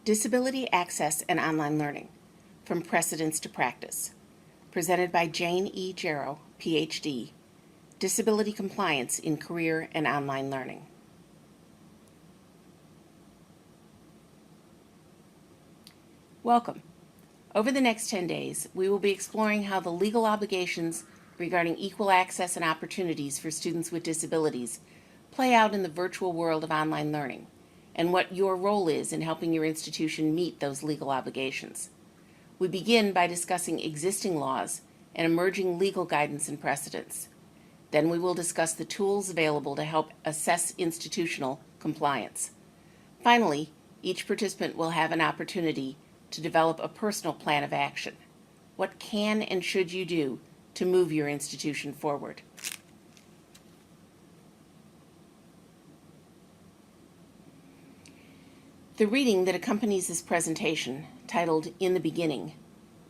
Disability Access and Online Learning, From Precedents to Practice, presented by Jane E. Jarrow, Ph.D., Disability Compliance in Career and Online Learning. Welcome. Over the next 10 days, we will be exploring how the legal obligations regarding equal access and opportunities for students with disabilities play out in the virtual world of online learning, and what your role is in helping your institution meet those legal obligations. We begin by discussing existing laws and emerging legal guidance and precedents. Then we will discuss the tools available to help assess institutional compliance. Finally, each participant will have an opportunity to develop a personal plan of action. What can and should you do to move your institution forward? The reading that accompanies this presentation, titled In the Beginning,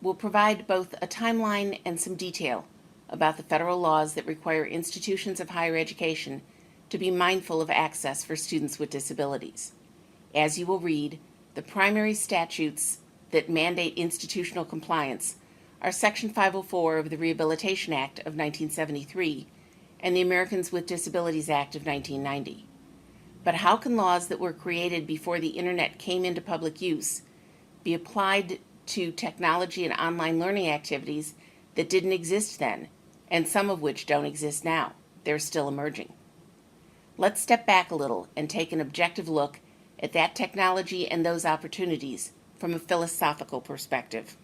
will provide both a timeline and some detail about the federal laws that require institutions of higher education to be mindful of access for students with disabilities. As you will read, the primary statutes that mandate institutional compliance are Section 504 of the Rehabilitation Act of 1973 and the Americans with Disabilities Act of 1990. But how can laws that were created before the Internet came into public use be applied to technology and online learning activities that didn't exist then, and some of which don't exist now? They're still emerging. Let's step back a little and take an objective look at that technology and those opportunities from a philosophical perspective.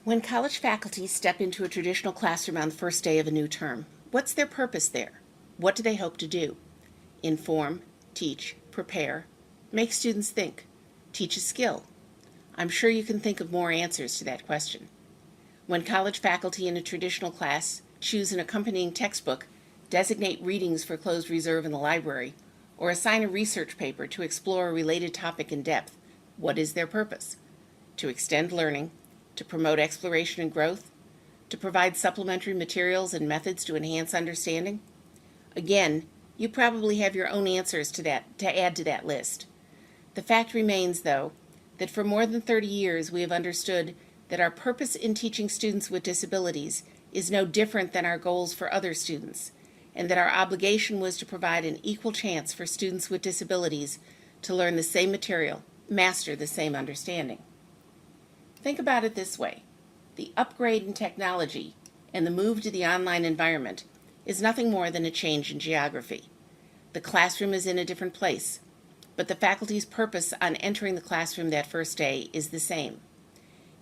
When college faculty step into a traditional classroom on the first day of a new term, what's their purpose there? What do they hope to do? Inform, teach, prepare, make students think, teach a skill. I'm sure you can think of more answers to that question. When college faculty in a traditional class choose an accompanying textbook, designate readings for closed reserve in the library, or assign a research paper to explore a related topic in depth, what is their purpose? To extend learning, to promote exploration and growth, to provide supplementary materials and methods to enhance understanding? Again, you probably have your own answers to add to that list. The fact remains, though, that for more than 30 years we have understood that our purpose in teaching students with disabilities is no different than our goals for other students, and that our obligation was to provide an equal chance for students with disabilities to learn the same material, master the same understanding. Think about it this way. The upgrade in technology and the move to the online environment is nothing more than a change in geography. The classroom is in a different place, but the faculty's purpose on entering the classroom that first day is the same.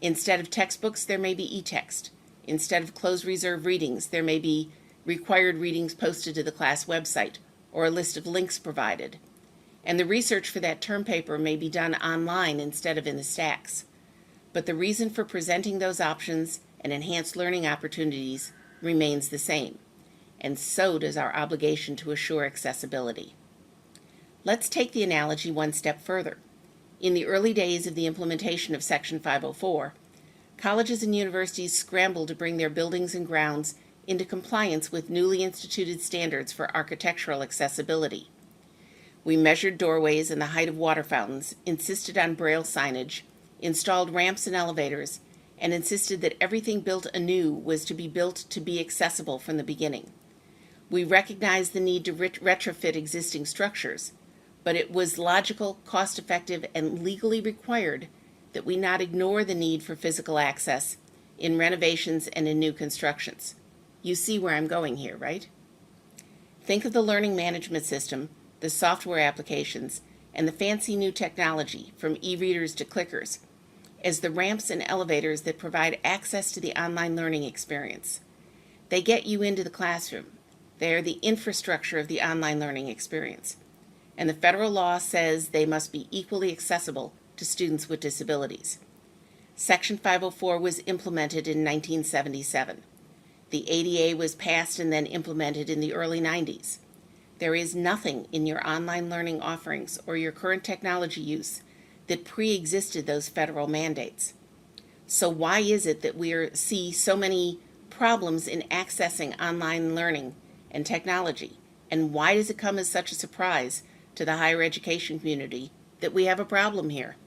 Instead of textbooks, there may be e-text. Instead of closed reserve readings, there may be required readings posted to the class website or a list of links provided. And the research for that term paper may be done online instead of in the stacks. But the reason for presenting those options and enhanced learning opportunities remains the same, and so does our obligation to assure accessibility. Let's take the analogy one step further. In the early days of the implementation of Section 504, colleges and universities scrambled to bring their buildings and grounds into compliance with newly instituted standards for architectural accessibility. We measured doorways and the height of water fountains, insisted on Braille signage, installed ramps and elevators, and insisted that everything built anew was to be built to be accessible from the beginning. We recognized the need to retrofit existing structures, but it was logical, cost-effective, and legally required that we not ignore the need for physical access in renovations and in new constructions. You see where I'm going here, right? Think of the learning management system, the software applications, and the fancy new technology, from e-readers to clickers, as the ramps and elevators that provide access to the online learning experience. They get you into the classroom. They are the infrastructure of the online learning experience. And the federal law says they must be equally accessible to students with disabilities. Section 504 was implemented in 1977. The ADA was passed and then implemented in the early 90s. There is nothing in your online learning offerings or your current technology use that pre-existed those federal mandates. So why is it that we see so many problems in accessing online learning and technology And why does it come as such a surprise to the higher education community that we have a problem here?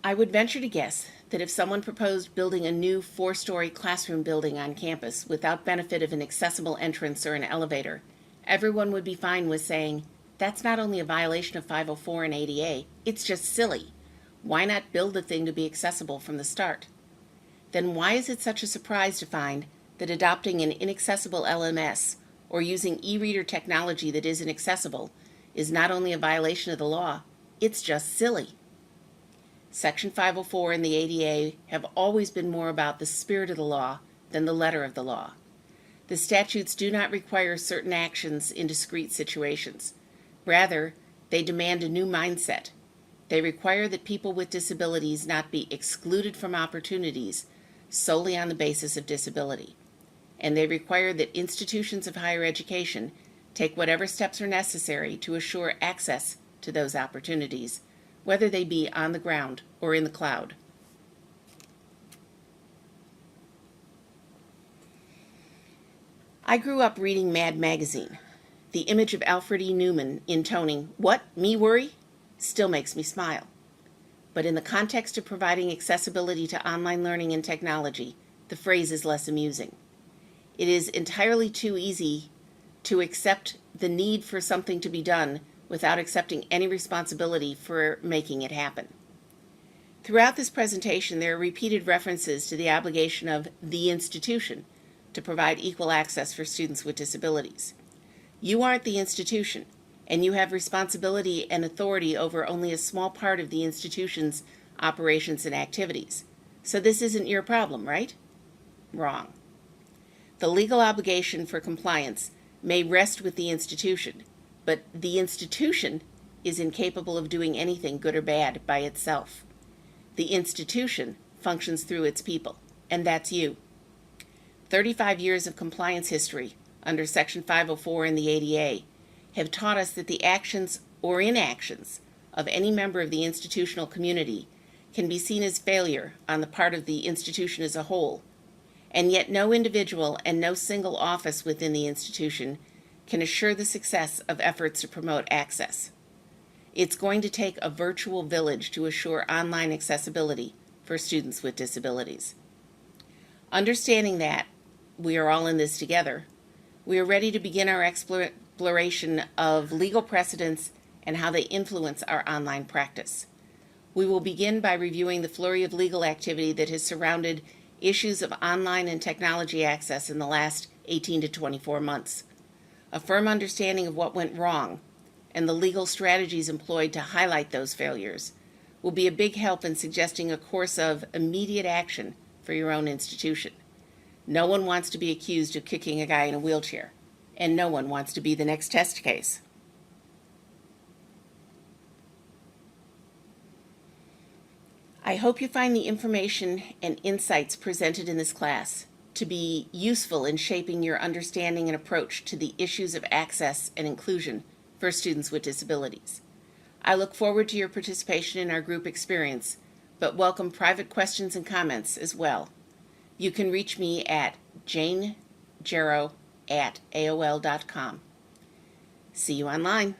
I would venture to guess that if someone proposed building a new 4-story classroom building on campus without benefit of an accessible entrance or an elevator, everyone would be fine with saying, that's not only a violation of 504 and ADA, it's just silly. Why not build the thing to be accessible from the start? Then why is it such a surprise to find that adopting an inaccessible LMS or using e-reader technology that isn't accessible is not only a violation of the law, it's just silly? Section 504 and the ADA have always been more about the spirit of the law than the letter of the law. The statutes do not require certain actions in discrete situations. Rather, they demand a new mindset. They require that people with disabilities not be excluded from opportunities solely on the basis of disability. And they require that institutions of higher education take whatever steps are necessary to assure access to those opportunities, whether they be on the ground or in the cloud. I grew up reading Mad Magazine. The image of Alfred E. Newman intoning, "What, me worry?" still makes me smile. But in the context of providing accessibility to online learning and technology, the phrase is less amusing. It is entirely too easy to accept the need for something to be done without accepting any responsibility for making it happen. Throughout this presentation, there are repeated references to the obligation of the institution to provide equal access for students with disabilities. You aren't the institution, and you have responsibility and authority over only a small part of the institution's operations and activities. So this isn't your problem, right? Wrong. The legal obligation for compliance may rest with the institution, but the institution is incapable of doing anything good or bad by itself. The institution functions through its people, and that's you. 35 years of compliance history under Section 504 in the ADA have taught us that the actions or inactions of any member of the institutional community can be seen as failure on the part of the institution as a whole, and yet no individual and no single office within the institution can assure the success of efforts to promote access. It's going to take a virtual village to assure online accessibility for students with disabilities. Understanding that we are all in this together, we are ready to begin our exploration of legal precedents and how they influence our online practice. We will begin by reviewing the flurry of legal activity that has surrounded issues of online and technology access in the last 18 to 24 months. A firm understanding of what went wrong and the legal strategies employed to highlight those failures will be a big help in suggesting a course of immediate action for your own institution. No one wants to be accused of kicking a guy in a wheelchair, and no one wants to be the next test case. I hope you find the information and insights presented in this class to be useful in shaping your understanding and approach to the issues of access and inclusion for students with disabilities. I look forward to your participation in our group experience, but welcome private questions and comments as well. You can reach me at janegero@aol.com. See you online.